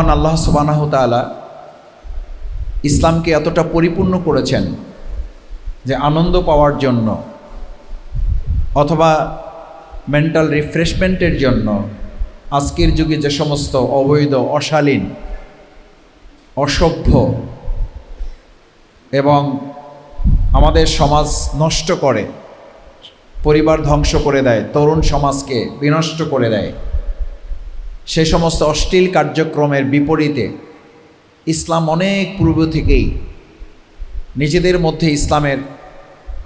মহান আল্লাহ সুবহানাহু ওয়া তাআলা ইসলামকে এতটা পরিপূর্ণ করেছেন যে আনন্দ পাওয়ার জন্য অথবা মেন্টাল রিফ্রেশমেন্টের জন্য আজকের যুগে যে সমস্ত অবৈধ, অশালীন, অসভ্য এবং আমাদের সমাজ নষ্ট করে, পরিবার ধ্বংস করে দেয়, তরুণ সমাজকে বিনষ্ট করে দেয়, সে সমস্ত অশ্লীল কার্যক্রমের বিপরীতে ইসলাম অনেক পূর্ব থেকেই নিজেদের মধ্যে ইসলামের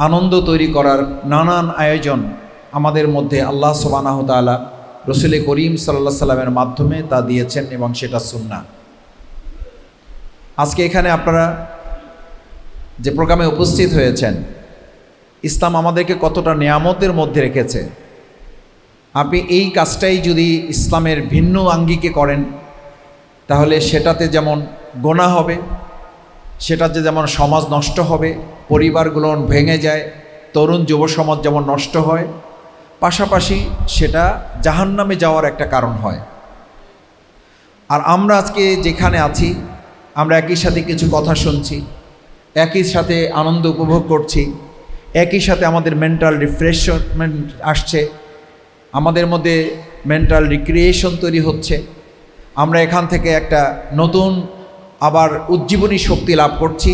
আনন্দ তৈরি করার নানান আয়োজন আমাদের মধ্যে আল্লাহ সুবহানাহু ওয়া তাআলা রাসূল করিম সাল্লাল্লাহু আলাইহি সাল্লামের মাধ্যমে তা দিয়েছেন এবং সেটা সুন্নাহ। আজকে এখানে আপনারা যে প্রোগ্রামে উপস্থিত হয়েছেন, ইসলাম আমাদেরকে কতটা নিয়ামতের মধ্যে রেখেছে। আপনি এই কাজটাই যদি ইসলামের ভিন্ন আঙ্গিকে করেন তাহলে সেটাতে যেমন গোনাহ হবে, সেটাতে যেমন সমাজ নষ্ট হবে, পরিবারগুলো ভেঙে যায়, তরুণ যুব সমাজ যেমন নষ্ট হয়, পাশাপাশি সেটা জাহান্নামে যাওয়ার একটা কারণ হয়। আর আমরা আজকে যেখানে আছি, আমরা একই সাথে কিছু কথা শুনছি, একই সাথে আনন্দ উপভোগ করছি, একই সাথে আমাদের মেন্টাল রিফ্রেশমেন্ট আসছে, আমাদের মধ্যে মেন্টাল রিক্রিয়েশন তৈরি হচ্ছে। আমরা এখান থেকে একটা নতুন আবার উজ্জীবনী শক্তি লাভ করছি,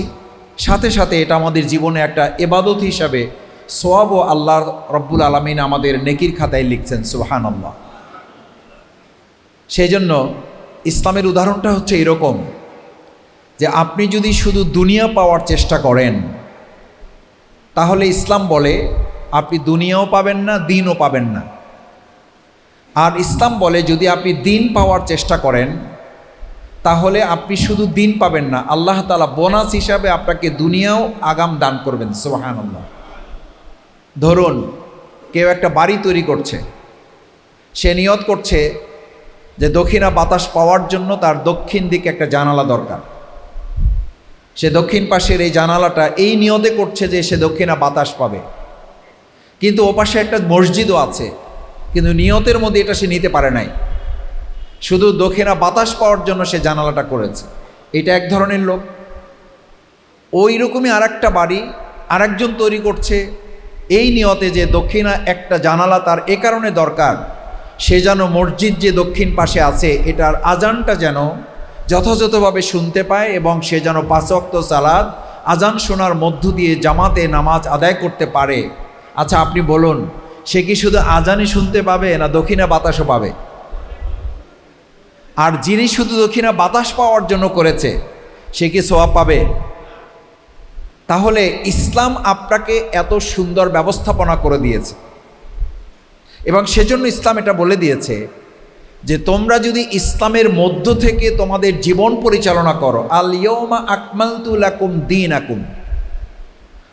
সাথে সাথে এটা আমাদের জীবনে একটা ইবাদত হিসাবে সওয়াব ও আল্লাহ রব্বুল আলামিন আমাদের নেকির খাতায় লিখছেন, সুবহানাল্লাহ। সেই জন্য ইসলামের উদাহরণটা হচ্ছে এরকম যে আপনি যদি শুধু দুনিয়া পাওয়ার চেষ্টা করেন তাহলে ইসলাম বলে আপনি দুনিয়াও পাবেন না, দিনও পাবেন না। আর ইসলাম বলে যদি আপনি দিন পাওয়ার চেষ্টা করেন তাহলে আপনি শুধু দিন পাবেন না, আল্লাহ তাআলা বোনাস হিসাবে আপনাকে দুনিয়াও আগাম দান করবেন, সুবহানাল্লাহ। ধরুন কেউ একটা বাড়ি তৈরি করছে, সে নিয়ত করছে যে দক্ষিণা বাতাস পাওয়ার জন্য তার দক্ষিণ দিকে একটা জানালা দরকার। সে দক্ষিণ পাশের এই জানালাটা এই নিয়তে করছে যে সে দক্ষিণা বাতাস পাবে, কিন্তু ওপাশে একটা মসজিদও আছে, কিন্তু নিয়তের মধ্যে এটা সে নিতে পারে নাই, শুধু দক্ষিণা বাতাস পাওয়ার জন্য সে জানালাটা করেছে। এটা এক ধরনের লোক। ওই রকমই আর একটা বাড়ি আরেকজন তৈরি করছে এই নিয়তে যে দক্ষিণা একটা জানালা তার এ কারণে দরকার, সে যেন মসজিদ যে দক্ষিণ পাশে আছে এটার আজানটা যেন যথাযথভাবে শুনতে পায় এবং সে যেন 5 ওয়াক্ত সালাত আজান শোনার মধ্য দিয়ে জামাতে নামাজ আদায় করতে পারে। আচ্ছা আপনি বলুন, সে কি শুধু আজানই শুনতে পাবে না দক্ষিণা বাতাসও পাবে? আর যিনি শুধু দক্ষিণা বাতাস পাওয়ার জন্য করেছে সে কি সওয়াব পাবে? তাহলে ইসলাম আপনাকে এত সুন্দর ব্যবস্থাপনা করে দিয়েছে এবং সেজন্য ইসলাম এটা বলে দিয়েছে যে তোমরা যদি ইসলামের মধ্য থেকে তোমাদের জীবন পরিচালনা করো, আল ইয়াউমা আকমালতু লাকুম দীনাকুম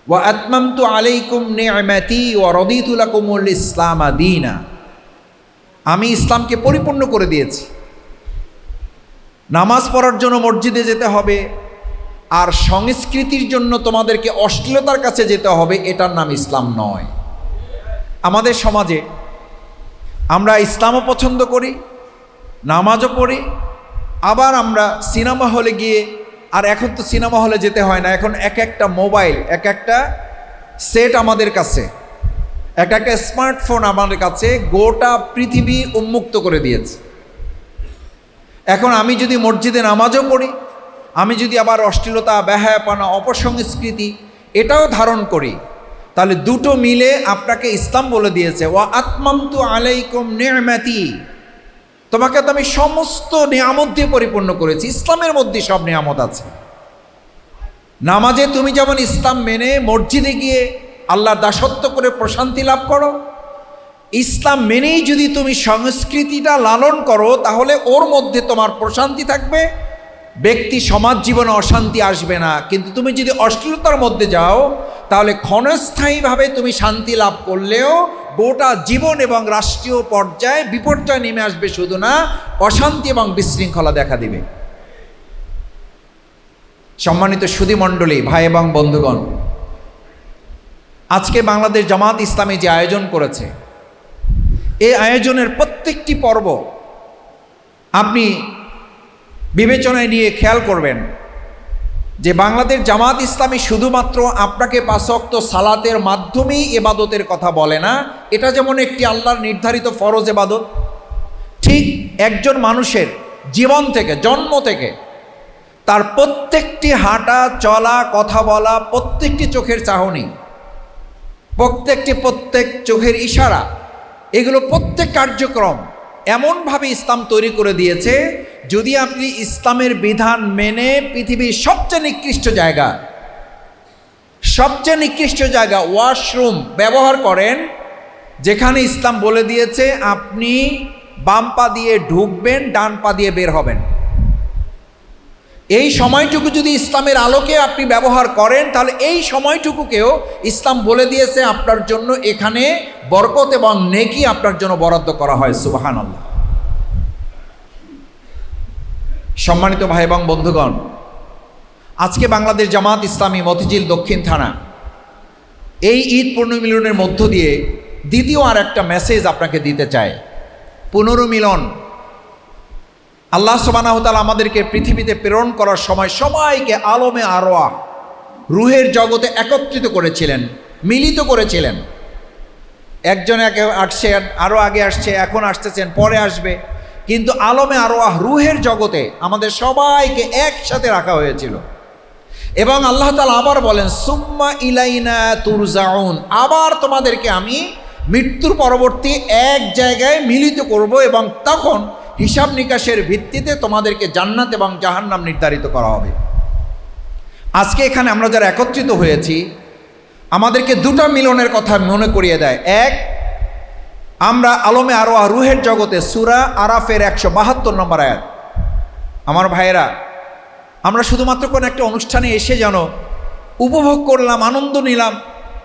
ওয়া আতমামতু আলাইকুম নি'মাতি ওয়া রাদিতু লাকুমুল ইসলাম দীনা, আমি ইসলামকে পরিপূর্ণ করে দিয়েছি। নামাজ পড়ার জন্য মসজিদে যেতে হবে আর সংস্কৃতির জন্য তোমাদেরকে অশ্লীলতার কাছে যেতে হবে, এটার নাম ইসলাম নয়। আমাদের সমাজে আমরা ইসলামও পছন্দ করি, নামাজও পড়ি, আবার আমরা সিনেমা হলে গিয়ে, আর এখন তো সিনেমা হলে যেতে হয় না, এখন এক একটা মোবাইল, এক একটা সেট আমাদের কাছে, এক একটা স্মার্টফোন আমাদের কাছে গোটা পৃথিবী উন্মুক্ত করে দিয়েছে। এখন আমি যদি মসজিদে নামাজও পড়ি, আমি যদি আবার অশ্লীলতা, বেহায়াপনা, অপসংস্কৃতি এটাও ধারণ করি, তাহলে দুটো মিলে আপনাকে ইসলাম বলে দিয়েছে ওয়া আতমামতু আলাইকুম নি'মাতি, তোমাকে তো আমি সমস্ত নিয়ামত দিয়ে পরিপূর্ণ করেছি। ইসলামের মধ্যে সব নিয়ামত আছে। নামাজে তুমি যেমন ইসলাম মেনে মসজিদে গিয়ে আল্লাহর দাসত্ব করে প্রশান্তি লাভ করো, ইসলাম মেনেই যদি তুমি সংস্কৃতিটা লালন করো তাহলে ওর মধ্যে তোমার প্রশান্তি থাকবে, ব্যক্তি সমাজ জীবনে অশান্তি আসবে না। কিন্তু তুমি যদি অশ্লীলতার মধ্যে যাও তাহলে ক্ষণস্থায়ীভাবে তুমি শান্তি লাভ করলেও গোটা জীবন এবং রাষ্ট্রীয় পর্যায়ে বিপর্যয় নেমে আসবে, শুধু না অশান্তি এবং বিশৃঙ্খলা দেখা দিবে। সম্মানিত সুধীমণ্ডলী, ভাই এবং বন্ধুগণ, আজকে বাংলাদেশ জামাত ইসলামী যে আয়োজন করেছে, এই আয়োজনের প্রত্যেকটি পর্ব আপনি বিবেচনায় নিয়ে খেয়াল করবেন যে বাংলাদেশ জামাত ইসলামী শুধুমাত্র আপনাকে 5 ওয়াক্ত সালাতের মাধ্যমেই ইবাদতের কথা বলে না। এটা যেমন একটি আল্লাহর নির্ধারিত ফরজ ইবাদত, ঠিক একজন মানুষের জীবন থেকে, জন্ম থেকে তার প্রত্যেকটি হাঁটা চলা, কথা বলা, প্রত্যেকটি চোখের চাহনি, প্রত্যেক চোখের ইশারা, এগুলো প্রত্যেক কার্যক্রম এমনভাবে ইসলাম তৈরি করে দিয়েছে, যদি আপনি ইসলামের বিধান মেনে পৃথিবীর সবচেয়ে নিকৃষ্ট জায়গা ওয়াশরুম ব্যবহার করেন, যেখানে ইসলাম বলে দিয়েছে আপনি বাম পা দিয়ে ঢুকবেন, ডান পা দিয়ে বের হবেন, এই সময়টুকু যদি ইসলামের আলোকে আপনি ব্যবহার করেন, তাহলে এই সময়টুকুকেও ইসলাম বলে দিয়েছে আপনার জন্য এখানে বরকত এবং নেকি আপনার জন্য বরাদ্দ করা হয়। সুবহানাল্লাহ। সম্মানিত ভাই এবং বন্ধুগণ, আজকে বাংলাদেশ জামাত ইসলামী মতিঝিল দক্ষিণ থানা এই ঈদ পুনর্মিলনের মধ্য দিয়ে দ্বিতীয় আর একটা মেসেজ আপনাকে দিতে চায়। পুনর্মিলন, আল্লাহ সুবহানাহু ওয়া তাআলা আমাদেরকে পৃথিবীতে প্রেরণ করার সময় সবাইকে আলমে আরওয়াহ, রুহের জগতে একত্রিত করেছিলেন, মিলিত করেছিলেন। একজন একে আসছে, আরও আগে আসছে, এখন আসতেছেন, পরে আসবে, কিন্তু আলমে আরওয়াহ রুহের জগতে আমাদের সবাইকে একসাথে রাখা হয়েছিল। এবং আল্লাহ তাআলা আবার বলেন, সুম্মা ইলাইনা তুরজাউন, আবার তোমাদেরকে আমি মৃত্যুর পরবর্তী এক জায়গায় মিলিত করব এবং তখন হিসাব নিকাশের ভিত্তিতে তোমাদেরকে জান্নাত এবং জাহান্নাম নির্ধারিত করা হবে। আজকে এখানে আমরা যারা একত্রিত হয়েছি, আমাদেরকে দুটো মিলনের কথা মনে করিয়ে দেয়। এক, আমরা আলমে আরওয়াহ রুহের জগতে সূরা আরাফের 172 নম্বর আয়াত। আমার ভাইয়েরা, আমরা শুধুমাত্র কোনো একটা অনুষ্ঠানে এসে যেন উপভোগ করলাম, আনন্দ নিলাম,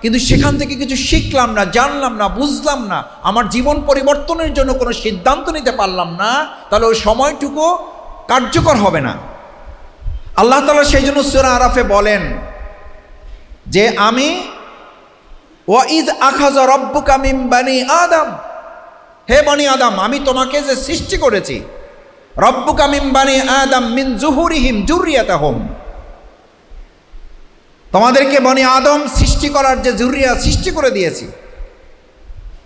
কিন্তু সেখান থেকে কিছু শিখলাম না, জানলাম না, বুঝলাম না, আমার জীবন পরিবর্তনের জন্য কোনো সিদ্ধান্ত নিতে পারলাম না, তাহলে ওই সময়টুকু কার্যকর হবে না। আল্লাহ তাআলা সেই জন্য সূরা আরাফে বলেন যে আমি ওয়াইদ আখাযা রাব্বুকা মিন বানি আদম, হে বনি আদম, আমি তোমাকে যে সৃষ্টি করেছি, রাব্বুকা মিন বানি আদম মিন যুহুরিহিম যুররিয়াতাহুম, তোমাদেরকে বনি আদম সৃষ্টি করার যে যুররিয়া সৃষ্টি করে দিয়েছি।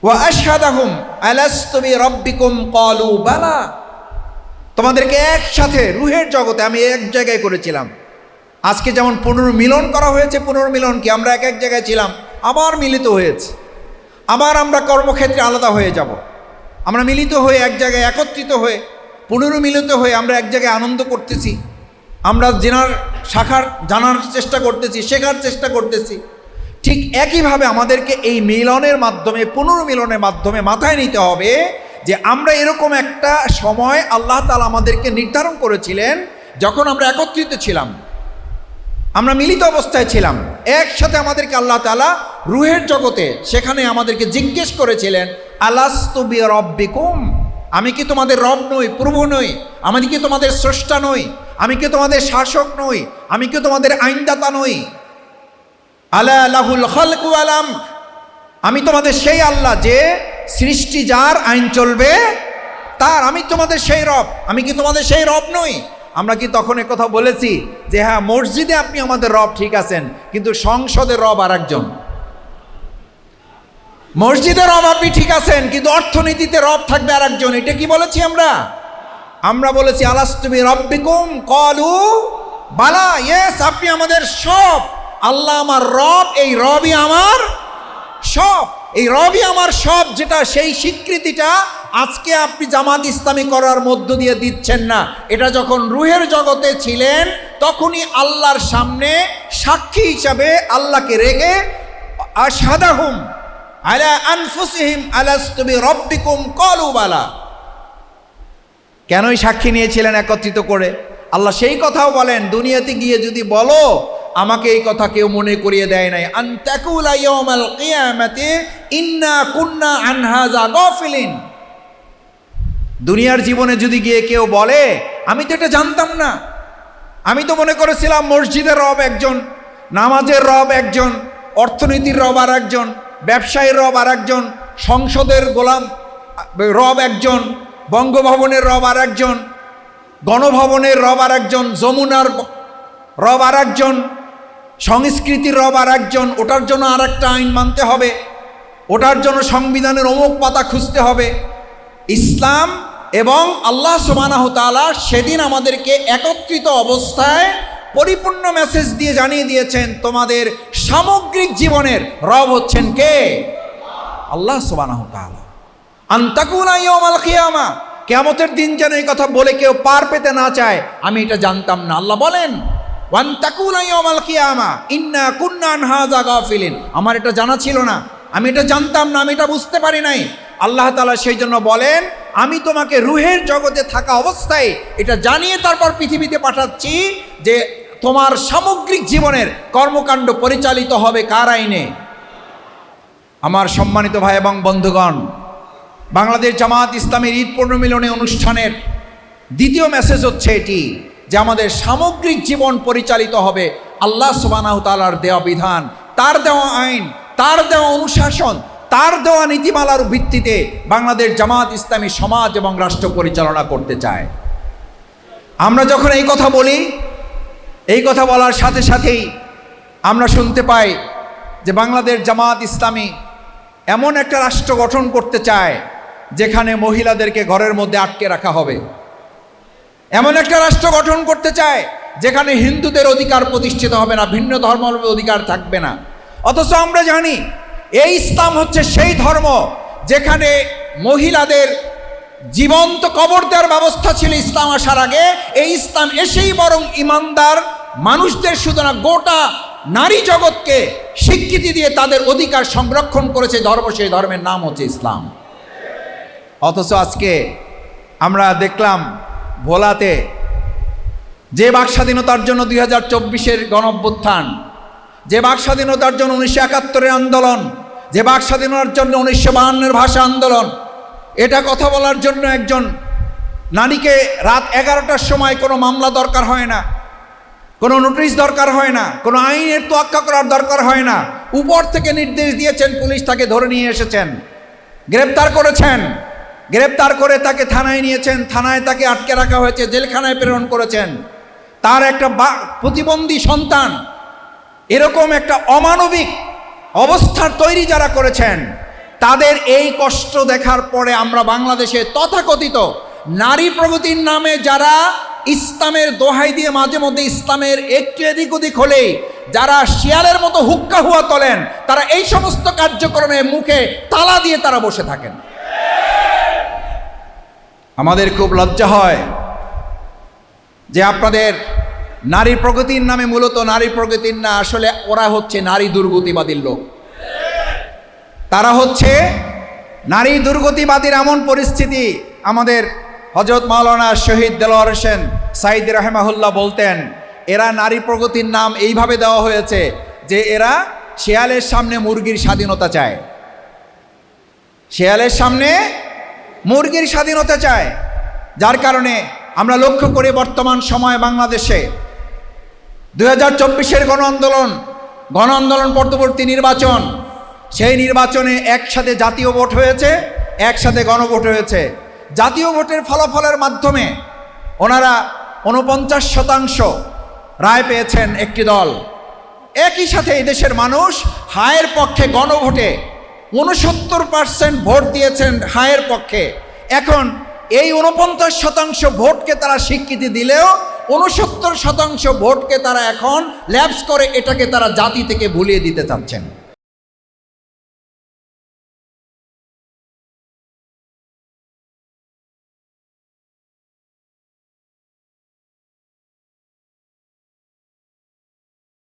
ওয়া আশহাদাহুম আলাস্তু বিরাব্বিকুম ক্বালু বালা, তোমাদেরকে একসাথে রুহের জগতে আমি এক জায়গায় করেছিলাম। আজকে যেমন পুনর্মিলন করা হয়েছে, পুনর্মিলন কি আমরা এক জায়গায় ছিলাম, আবার মিলিত হয়েছে, আবার আমরা কর্মক্ষেত্রে আলাদা হয়ে যাব, আমরা মিলিত হয়ে এক জায়গায় একত্রিত হয়ে পুনর্মিলিত হয়ে আমরা এক জায়গায় আনন্দ করতেছি, আমরা জানার চেষ্টা করতেছি, শেখার চেষ্টা করতেছি। ঠিক একইভাবে আমাদেরকে এই মিলনের মাধ্যমে, পুনর্মিলনের মাধ্যমে মাথায় নিতে হবে যে আমরা এরকম একটা সময় আল্লাহ তাআলা আমাদেরকে নির্ধারণ করেছিলেন, যখন আমরা একত্রিত ছিলাম, আমরা মিলিত অবস্থায় ছিলাম, একসাথে আমাদেরকে আল্লাহ তাআলা রুহের জগতে সেখানে আমাদেরকে জিজ্ঞেস করেছিলেন, আলাস্তু বিরাব্বিকুম, আমি কি তোমাদের রব নই, প্রভু নই, আমি কি তোমাদের স্রষ্টা নই, আমি কি তোমাদের শাসক নই, আমি কি তোমাদের আইনদাতা নই, আলা লাহুল খালকু ওয়াল আমর, আমি তোমাদের সেই আল্লাহ যে সৃষ্টি যার, আইন চলবে তার, আমি তোমাদের সেই রব, আমি কি তোমাদের সেই রব নই? আমরা কি তখন কথা বলেছি যে হ্যাঁ মসজিদে আপনি আমাদের রব ঠিক আছেন, কিন্তু সংসদের রব আর একজন? মসজিদের রব আপনি ঠিক আছেন, কিন্তু অর্থনীতিতে রব থাকবে আর একজন, এটা কি বলেছি আমরা? আমরা বলেছি আলাস্তু বিরাব্বিকুম ক্বালু বালা, ইয়েস, আপনি আমাদের সব, আল্লাহ আমার রব, এই রবই আমার সব, এই রবই আমার সব, যেটা সেই স্বীকৃতিটা আজকে আপনি জামাত ইসলামী করার মধ্য দিয়ে দিচ্ছেন না। এটা যখন রুহের জগতে ছিলেন তখনই আল্লাহর সামনে সাক্ষী হিসাবে আল্লাহকে রেখে আশহাদাহুম আলা আনফুসিহিম আলাস্তু বিরাব্বিকুম ক্বালু বালা, কেনই সাক্ষী নিয়েছিলেন একত্রিত করে? আল্লাহ সেই কথাও বলেন, দুনিয়াতে গিয়ে যদি বলো আমাকে এই কথা কেউ মনে করিয়ে দেয় নাই, আনতাকুলা ইয়াউমাল কিয়ামাতি ইন্না কুন্না আন হাযা গাফিলিন, দুনিয়ার জীবনে যদি গিয়ে কেউ বলে আমি তো এটা জানতাম না, আমি তো মনে করেছিলাম মসজিদের রব একজন, নামাজের রব একজন, অর্থনীতির রব আর একজন, ব্যবসায়ীর রব আর একজন, সংসদের গোলাম রব একজন, বঙ্গভবনের রব আর একজন, গণভবনের রব আর একজন, যমুনার রব আর একজন, সংস্কৃতির রব আর একজন, ওটার জন্য আর একটা আইন মানতে হবে, ওটার জন্য সংবিধানের অমুক পাতা খুঁজতে হবে। ইসলাম এবং আল্লাহ সুবহানাহু তাআলা সেদিন আমাদেরকে একত্রিত অবস্থায় পরিপূর্ণ মেসেজ দিয়ে জানিয়ে দিয়েছেন, তোমাদের সামগ্রিক জীবনের রব হচ্ছেন কে? আল্লাহ সুবহানাহু তাআলা। আনতাকুনা ইয়াউমাল কিয়ামা, কিয়ামতের দিন যেন এই কথা বলে কেউ পার পেতে না চায়, আমি এটা জানতাম না। আল্লাহ বলেন ওয়ানতাকুনা ইয়াউমাল কিয়ামা ইন্না কুন্না আন হাযা গাফিলিন, আমার এটা জানা ছিল না, আমি এটা জানতাম না, আমি এটা বুঝতে পারি নাই। আল্লাহ তাআলা সেই জন্য বলেন, আমি তোমাকে রুহের জগতে থাকা অবস্থায় এটা জানিয়ে তারপর পৃথিবীতে পাঠাচ্ছি যে তোমার সামগ্রিক জীবনের কর্মকাণ্ড পরিচালিত হবে কার আইনে? আমার সম্মানিত ভাই এবং বন্ধুগণ, বাংলাদেশ জামাত ইসলামের ঈদ পুনর্মিলনী অনুষ্ঠানের দ্বিতীয় মেসেজ হচ্ছে এটি যে আমাদের সামগ্রিক জীবন পরিচালিত হবে আল্লাহ সুবহানাহু তাআলার দেওয়া বিধান, তার দেওয়া আইন, তার দেওয়া অনুশাসন, তার দেওয়া নীতিমালার ভিত্তিতে বাংলাদেশ জামাত ইসলামী সমাজ এবং রাষ্ট্র পরিচালনা করতে চায়। আমরা যখন এই কথা বলি, এই কথা বলার সাথে সাথেই আমরা শুনতে পাই যে বাংলাদেশ জামাত ইসলামী এমন একটা রাষ্ট্র গঠন করতে চায় যেখানে মহিলাদেরকে ঘরের মধ্যে আটকে রাখা হবে, এমন একটা রাষ্ট্র গঠন করতে চায় যেখানে হিন্দুদের অধিকার প্রতিষ্ঠিত হবে না, ভিন্ন ধর্মাবলম্বীর অধিকার থাকবে না। অথচ আমরা জানি এই ইসলাম হচ্ছে সেই ধর্ম যেখানে মহিলাদের জীবন্ত কবর দেওয়ার ব্যবস্থা ছিল ইসলাম আসার আগে। এই ইসলাম এসেই বরং ইমানদার মানুষদের শুধু না, গোটা নারী জগৎকে স্বীকৃতি দিয়ে তাদের অধিকার সংরক্ষণ করেছে ধর্ম, সেই ধর্মের নাম হচ্ছে ইসলাম। অথচ আজকে আমরা দেখলাম ভোলাতে যে বাক স্বাধীনতার জন্য 2024-এর গণঅভ্যুত্থান, যে বাক স্বাধীনতার জন্য 1971-এর আন্দোলন, যে বাক স্বাধীনতার জন্য 1952-এর ভাষা আন্দোলন, এটা কথা বলার জন্য একজন নারীকে রাত 11টার সময় কোনো মামলা দরকার হয় না, কোনো নোটিশ দরকার হয় না, কোনো আইনের তোয়াক্কা করার দরকার হয় না। উপর থেকে নির্দেশ দিয়েছেন, পুলিশ তাকে ধরে নিয়ে এসেছেন, গ্রেপ্তার করেছেন, গ্রেপ্তার করে তাকে থানায় নিয়েছেন, থানায় তাকে আটকে রাখা হয়েছে, জেলখানায় প্রেরণ করেছেন। তার একটা প্রতিবন্ধী সন্তান, এরকম একটা অমানবিক অবস্থার তৈরি যারা করেছেন, তাদের এই কষ্ট দেখার পরে আমরা বাংলাদেশে তথাকথিত নারী প্রগতির নামে যারা ইসলামের দোহাই দিয়ে মাঝে মধ্যে ইসলামের একটু এদিক ওদিক হলে যারা শিয়ালের মতো হুক্কা হুয়া তোলেন, তারা এই সমস্ত কার্যক্রমে মুখে তালা দিয়ে তারা বসে থাকেন। আমাদের খুব লজ্জা হয় যে আপনাদের নারী প্রগতির নামে, মূলত নারী প্রগতির না, আসলে ওরা হচ্ছে নারী দুর্গতিবাদীর লোক। তারা হচ্ছে নারী দুর্গতিবাদীর এমন পরিস্থিতি, আমাদের হযরত মাওলানা শহীদ দেলোয়ার হোসেন সাঈদী রাহিমাহুল্লাহ বলতেন, এরা নারী প্রগতির নাম এইভাবে দেওয়া হয়েছে যে এরা শেয়ালের সামনে মুরগির স্বাধীনতা চায়, শেয়ালের সামনে মুরগির স্বাধীনতা চায়। যার কারণে আমরা লক্ষ্য করি বর্তমান সময়ে বাংলাদেশে 2024-এর গণ আন্দোলন পরবর্তী নির্বাচন, সেই নির্বাচনে একসাথে জাতীয় ভোট হয়েছে, একসাথে গণভোট হয়েছে। জাতীয় ভোটের ফলাফলের মাধ্যমে ওনারা 49% রায় পেয়েছেন একটি দল। একই সাথে এই দেশের মানুষ হায়ের পক্ষে গণভোটে 69% ভোট দিয়েছেন হায়ের পক্ষে। এখন এই 49% ভোটকে তারা স্বীকৃতি দিলেও 69% ভোটকে তারা এখন ল্যাপস করে এটাকে তারা জাতি থেকে ভুলিয়ে দিতে চাচ্ছেন।